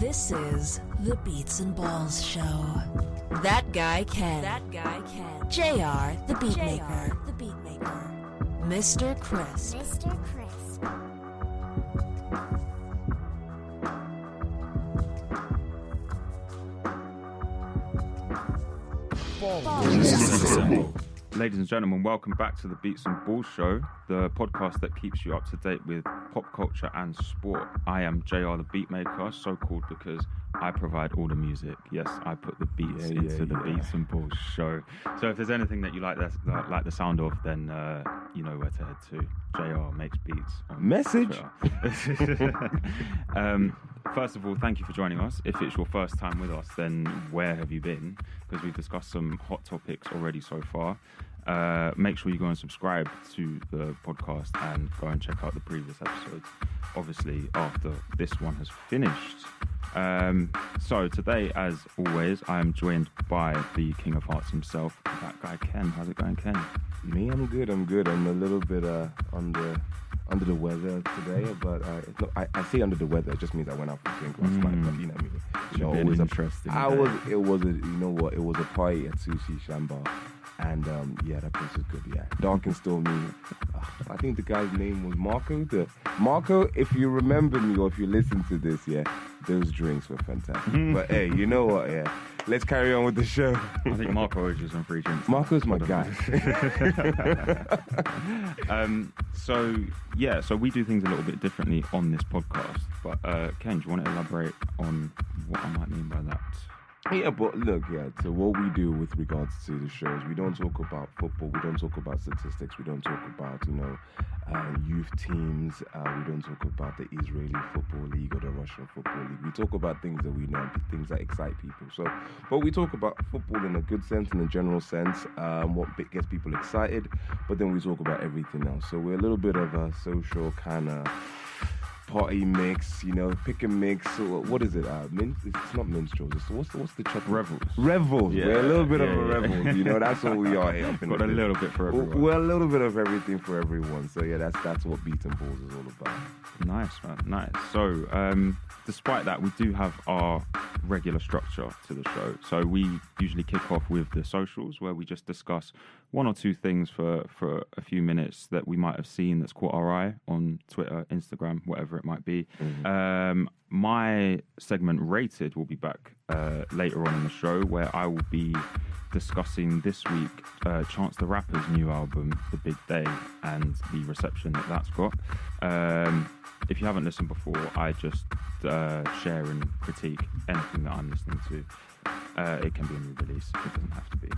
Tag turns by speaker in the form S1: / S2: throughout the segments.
S1: This is the Beats and Balls Show. That guy Kenn. JR, the Beatmaker. Mr. Crisp.
S2: Ladies and gentlemen, welcome back to the Beats and Balls Show, the podcast that keeps you up to date with pop culture and sport. I am JR, the Beatmaker, so called because I provide all the music. Yes, I put the beats into the Beats and Balls Show. So if there's anything that you like the sound of, then you know where to head to. JR makes beats.
S3: Message.
S2: First of all, thank you for joining us. If it's your first time with us, then where have you been? Because we've discussed some hot topics already so far. Make sure you go and subscribe to the podcast and go and check out the previous episodes, obviously after this one has finished. So today, as always, I am joined by the King of Hearts himself, that guy Kenn. How's it going, Kenn?
S3: Me, I'm good. I'm a little bit under the weather today, but it's not, I say under the weather. It just means I went out for a drink last night. But you know what I mean.
S2: Always interesting.
S3: It was a party at Sushi Shamba. And yeah, that place was good. Yeah, dark and stormy. I think the guy's name was Marco. Marco, if you remember me or if you listen to this, yeah, those drinks were fantastic. But hey, you know what? Yeah, let's carry on with the show.
S2: I think Marco owes you some free drinks.
S3: Marco's my guy.
S2: So we do things a little bit differently on this podcast. But Kenn, do you want to elaborate on what I might mean by that?
S3: Yeah, but look, so what we do with regards to the shows, we don't talk about football, we don't talk about statistics, we don't talk about, youth teams, we don't talk about the Israeli Football League or the Russian Football League. We talk about things that we know, things that excite people. So, but we talk about football in a good sense, in a general sense, what gets people excited, but then we talk about everything else. So we're a little bit of a social kind of party mix, pick and mix. What is it? It's not minstrels. What's the chop? Revels.
S2: Yeah,
S3: we're a little bit of a revels. That's what we are here.
S2: Got a little bit for everyone.
S3: We're a little bit of everything for everyone. So yeah, that's what Beats and Balls is all about.
S2: Nice, man. Nice. So despite that, we do have our regular structure to the show. So we usually kick off with the socials, where we just discuss one or two things for a few minutes that we might have seen that's caught our eye on Twitter, Instagram, whatever it might be. Mm-hmm. My segment Rated will be back later on in the show, where I will be discussing this week Chance the Rapper's new album, The Big Day, and the reception that's got. If you haven't listened before, I just share and critique anything that I'm listening to. It can be a new release, it doesn't have to be.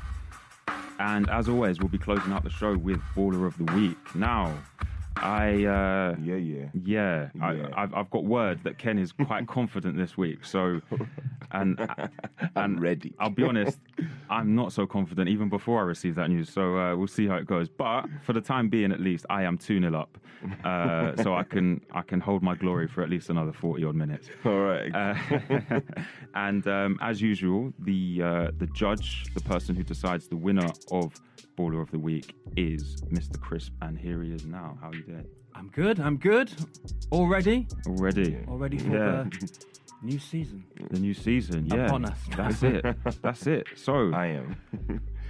S2: And as always, we'll be closing out the show with Baller of the Week. Now, I've got word that Kenn is quite confident this week. So, and
S3: I'm ready.
S2: I'll be honest, I'm not so confident even before I receive that news. So we'll see how it goes. But for the time being, at least, I am 2-0 up. So I can hold my glory for at least another 40 odd minutes.
S3: All right.
S2: And as usual, the judge, the person who decides the winner of Baller of the Week, is Mr. Crisp, and here he is now. How are you doing?
S4: I'm good. All ready?
S2: All ready
S4: for the new season.
S2: The new season, yeah.
S4: Upon us.
S2: That's it. So
S3: I am.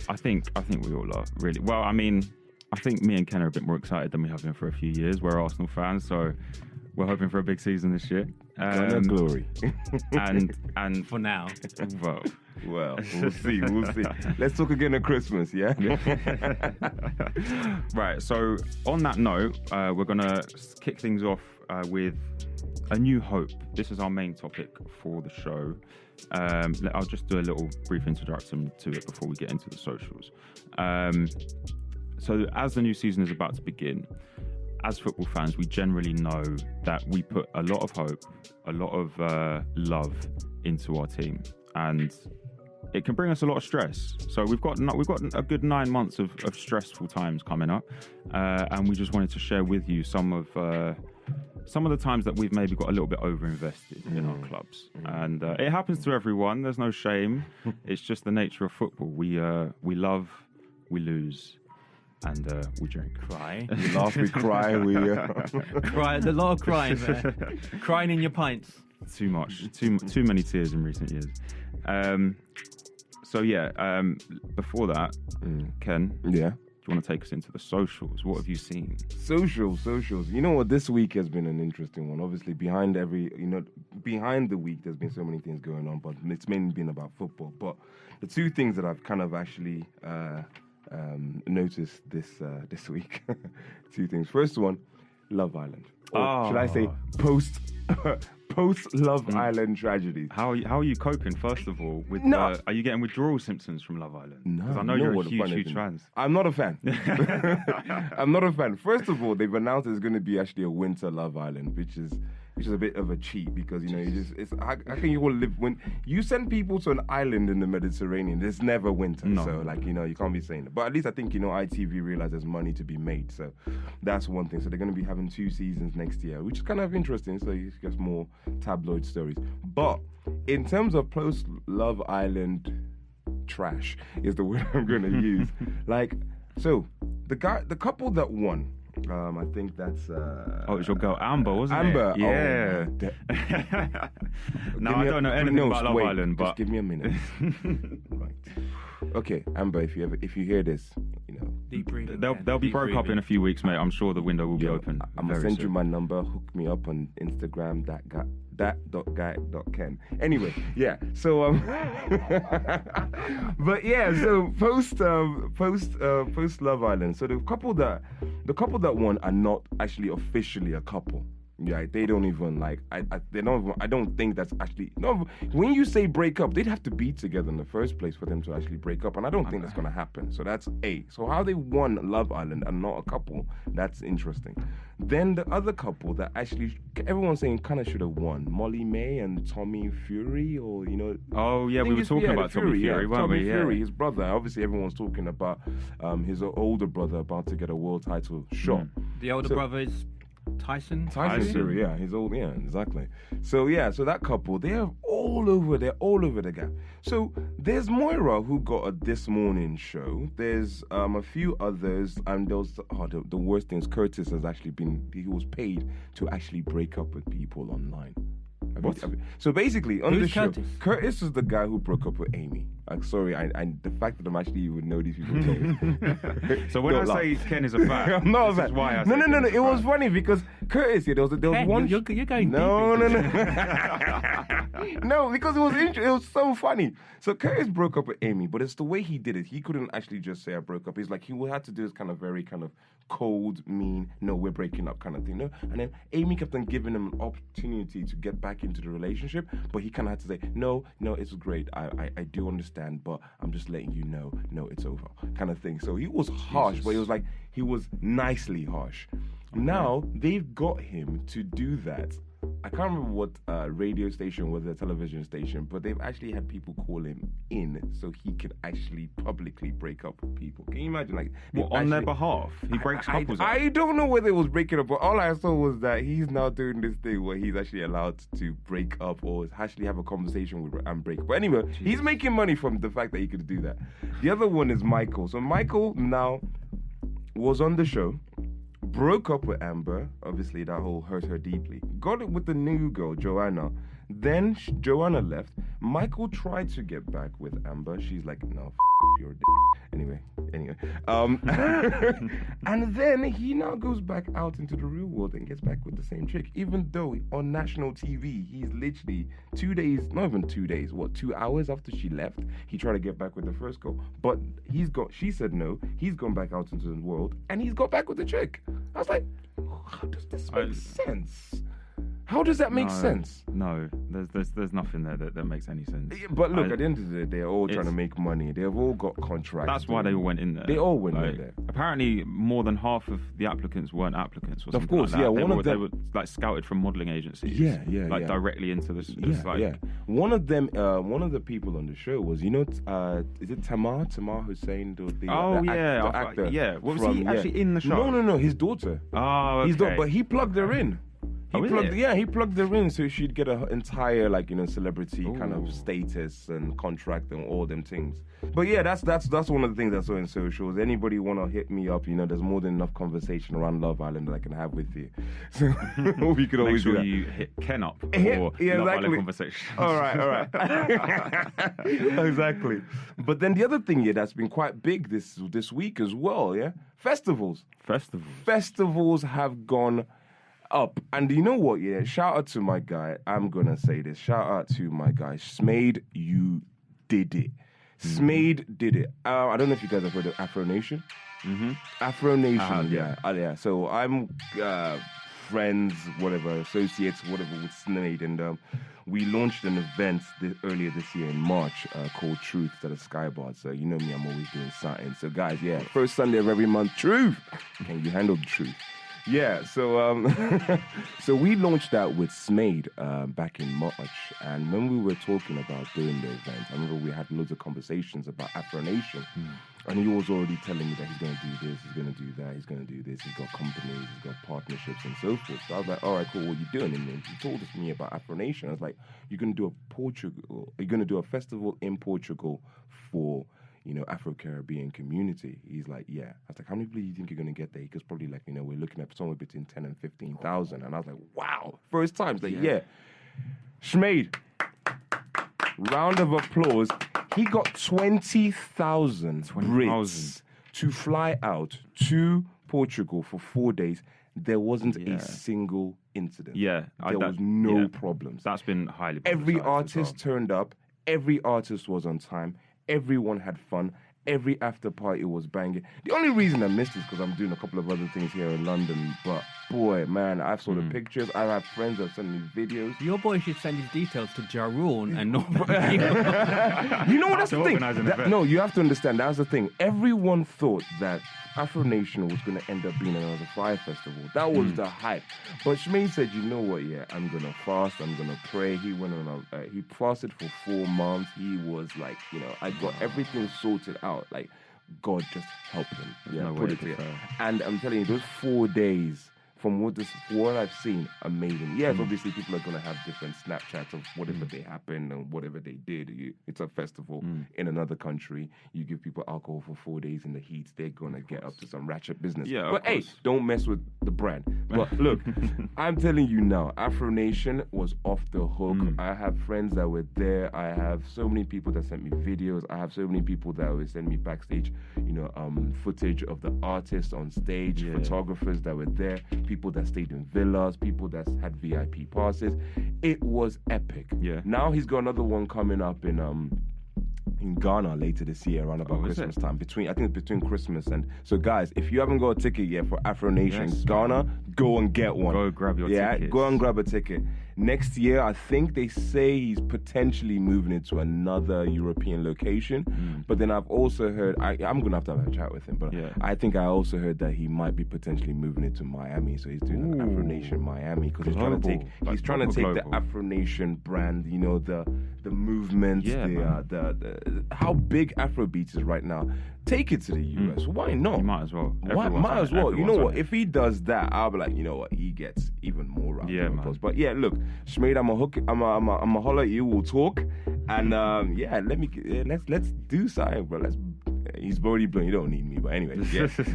S2: I think we all are, really. Well, I mean, I think me and Kenn are a bit more excited than we have been for a few years. We're Arsenal fans, so we're hoping for a big season this year.
S3: Glory.
S2: and
S4: for now.
S2: Well,
S3: we'll see. Let's talk again at Christmas, yeah?
S2: Right, so on that note, we're going to kick things off with A New Hope. This is our main topic for the show. I'll just do a little brief introduction to it before we get into the socials. So as the new season is about to begin, as football fans, we generally know that we put a lot of hope, a lot of love into our team, and it can bring us a lot of stress. So we've got a good 9 months of stressful times coming up, and we just wanted to share with you some of the times that we've maybe got a little bit overinvested in our clubs. And it happens to everyone. There's no shame. It's just the nature of football. We love, we lose, and we drink.
S4: Cry.
S3: We laugh, we cry, we...
S4: Cry, there's a lot of crying there. Crying in your pints.
S2: Too much. Too many tears in recent years. Before that, Ken.
S3: Yeah.
S2: Do you want to take us into the socials? What have you seen?
S3: Socials. You know what? This week has been an interesting one. Obviously, behind the week, there's been so many things going on, but it's mainly been about football. But the two things that I've kind of actually noticed this week, two things. First one, Love Island. Or should I say post Love Island tragedy?
S2: How are you coping? First of all, with are you getting withdrawal symptoms from Love Island?
S3: No,
S2: because I know you're a huge fan.
S3: I'm not a fan. I'm not a fan. First of all, they've announced there's going to be actually a winter Love Island, which is a bit of a cheat because how can you all live when you send people to an island in the Mediterranean? There's never winter, so you can't be saying that. But at least I think ITV realized there's money to be made, so that's one thing. So they're going to be having 2 seasons next year, which is kind of interesting. So it's just more tabloid stories. But in terms of post Love Island trash is the word I'm going to use. So the couple that won. I think that's.
S2: It was your girl Amber, wasn't
S3: Amber,
S2: it? Yeah. I don't know anything about Love Island, but
S3: just give me a minute. Right. Okay, Amber, if you hear this,
S4: Deep breathing.
S2: They'll be broke up in a few weeks, mate. I'm sure the window will be open.
S3: I'm gonna send you my number. Hook me up on Instagram. that.guy.ken. Anyway, yeah. So but yeah. So post Love Island. So the couple that won are not actually officially a couple. Yeah, they don't even I don't think that's actually when you say break up, they'd have to be together in the first place for them to actually break up, and I don't think that's gonna happen. So that's A. So how they won Love Island and not a couple, that's interesting. Then the other couple that actually everyone's saying kind of should have won, Molly May and Tommy Fury, or
S2: Oh yeah, we were talking about Tommy Fury, weren't we?
S3: Tommy Fury, his brother. Obviously, everyone's talking about his older brother about to get a world title shot.
S4: The older brother is Tyson
S3: Fury, yeah, he's old, yeah, exactly. So that couple, they're all over the gap. So there's Moira who got a This Morning show. There's a few others, and there was the worst thing is Curtis he was paid to actually break up with people online. So basically, on the show, Curtis is the guy who broke up with Amy. Sorry, the fact that I'm actually even know these people.
S2: So when I say Ken is a fan,
S3: I'm not a fan.
S2: Why I
S3: no. It was funny because Curtis, there was one.
S4: You're going
S3: no. No, because it was so funny. So Curtis broke up with Amy, but it's the way he did it. He couldn't actually just say I broke up. He's like he had to do this kind of very kind of cold, mean, no, we're breaking up kind of thing. No, and then Amy kept on giving him an opportunity to get back into the relationship, but he kind of had to say no, it's great. I do understand, but I'm just letting you know, no, it's over, kind of thing. So he was harsh, but he was nicely harsh. Okay. Now they've got him to do that. I can't remember what radio station was, a television station, but they've actually had people call him in so he could actually publicly break up with people. Can you imagine?
S2: On their behalf? He breaks couples up?
S3: I don't know whether it was breaking up, but all I saw was that he's now doing this thing where he's actually allowed to break up or actually have a conversation with and break. But anyway, he's making money from the fact that he could do that. The other one is Michael. So Michael now was on the show, broke up with Amber. Obviously, that whole hurt her deeply. Got it with the new girl, Joanna. Then Joanna left. Michael tried to get back with Amber. She's like, no, your d. Anyway. And then he now goes back out into the real world and gets back with the same chick. Even though on national TV, he's literally 2 days, not even 2 days, 2 hours after she left, he tried to get back with the first girl. But she said no, he's gone back out into the world, and he's got back with the chick. I was like, how does this make sense? How does that make sense?
S2: No, there's nothing there that makes any sense.
S3: But look, at the end of the day, they're all trying to make money. They've all got contracts.
S2: That's why they all went in there.
S3: They all went in there.
S2: Apparently, more than half of the applicants weren't applicants. Or
S3: of course,
S2: like
S3: yeah.
S2: They were like scouted from modeling agencies.
S3: Yeah.
S2: Directly into this.
S3: One of them, one of the people on the show was, is it Tamar Hussein? The actor.
S2: Yeah. Was he actually in the show?
S3: No. His daughter.
S2: Oh, okay.
S3: But he plugged her in. He plugged her in so she'd get an entire celebrity kind of status and contract and all them things. But yeah, that's one of the things I saw in socials. Anybody wanna hit me up? There's more than enough conversation around Love Island that I can have with you. So we could always do that.
S2: Make sure you hit Kenn up for Love Island conversation.
S3: All right. Exactly. But then the other thing that's been quite big this week as well. Yeah, festivals have gone up. And you know what? Yeah, shout out to my guy. I'm gonna say this. Shout out to my guy, Smade. You did it. Smade did it. I don't know if you guys have heard of Afro Nation.
S2: Mm-hmm.
S3: Afro Nation, yeah. So I'm friends, associates, with Smade, and we launched an event earlier this year in March called Truth at the Skybar. So you know me, I'm always doing something. So guys, first Sunday of every month, Truth. Can you handle the truth? Yeah, so so we launched that with Smade back in March, and when we were talking about doing the event, I remember we had loads of conversations about Afro Nation, and he was already telling me that he's going to do this, he's going to do that, he's going to do this, he's got companies, he's got partnerships and so forth. So I was like, all right, cool, what are you doing? And then he told me about Afro Nation. I was like, you're going to do a festival in Portugal for Afro-Caribbean community. He's like, yeah. I was like, how many people do you think you're going to get there? He goes, probably we're looking at somewhere between 10 and 15,000. And I was like, wow. First time. He's like, yeah. Smade, round of applause. He got 20,000 Brits to fly out to Portugal for 4 days. There wasn't a single incident.
S2: Yeah.
S3: There was no problems.
S2: That's been highly
S3: Every artist turned up. Every artist was on time. Everyone had fun. Every after party was banging. The only reason I missed is because I'm doing a couple of other things here in London. But boy, man, I've saw the pictures. I have friends that send me videos.
S4: Your boy should send his details to Jarun and not.
S3: You know what? That's the thing. No, you have to understand. That's the thing. Everyone thought that Afro Nation was going to end up being another Fire Festival. That was the hype. But Smade said, you know what? Yeah, I'm going to fast. I'm going to pray. He went on he fasted for 4 months. He was like, I got everything sorted out. Like, God just helped him. Yeah, put it together. And I'm telling you, those 4 days, from what I've seen, amazing. Yes, obviously people are going to have different Snapchats of whatever they happened and whatever they did. It's a festival in another country. You give people alcohol for 4 days in the heat, they're going to get up to some ratchet business.
S2: Yeah,
S3: but hey, don't mess with the brand. But look, I'm telling you now, Afro Nation was off the hook. I have friends that were there. I have so many people that sent me videos. I have so many people that would send me backstage, footage of the artists on stage, photographers that were there, people that stayed in villas, people that had VIP passes. It was epic. Yeah. Now he's got another one coming up in Ghana later this year, around about Christmas time. I think it's between Christmas and... So guys, if you haven't got a ticket yet for Afro Nation Ghana, go and get one.
S2: Go grab your ticket.
S3: Yeah, go and grab a ticket. Next year, I think they say he's potentially moving it to another European location. But then I've also heard... I'm going to have a chat with him, but I think I also heard that he might be potentially moving it to Miami. So he's doing an Afro Nation Miami because he's trying to take the Afro Nation brand, the movement, how big Afrobeats is right now. Take it to the US. Why not?
S2: You might as well.
S3: Might as well. You know what? If he does that, I'll be like, you know what? He gets even more round of applause. But yeah, look, Smade, I'm a holler at you. We'll talk, and let's do something, bro. He's already blown. You don't need me, but anyway,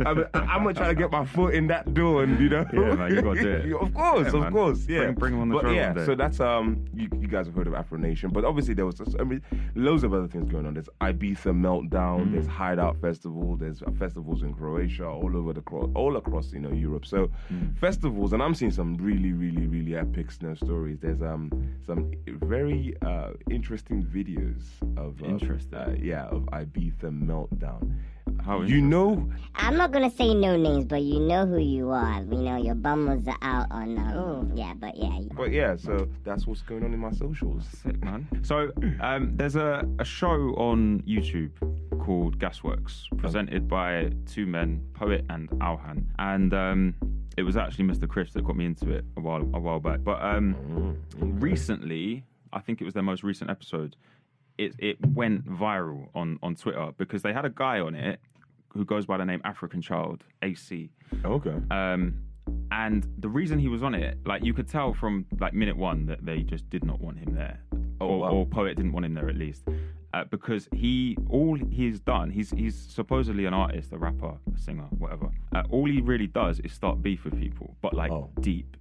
S3: I'm gonna try to get my foot in that door, and
S2: Yeah, man, you gotta do it.
S3: Of course, yeah.
S2: Bring him on the show.
S3: But yeah,
S2: one day.
S3: so that's you guys have heard of Afro Nation, but obviously there was loads of other things going on. There's Ibiza Meltdown. There's Hideout Festival. There's festivals in Croatia, all across Europe. So festivals, and I'm seeing some really, really, really epic stories. There's some very interesting videos of Ibiza Meltdown.
S2: How
S5: I'm not gonna say no names, but you know who you are. Your bummers are out on
S3: so that's what's going on in my socials.
S2: Sick, man. So there's a show on YouTube called Gasworks, presented by two men, Poet and Alhan, and it was actually Mr. Chris that got me into it a while back. But recently, I think it was their most recent episode, it went viral on Twitter because they had a guy on it who goes by the name African Child, AC.
S3: Okay.
S2: And the reason he was on it, like you could tell from like minute one that they just did not want him there. Or Poet didn't want him there at least. Because all he's done, he's supposedly an artist, a rapper, a singer, whatever. All he really does is start beef with people, but like deep.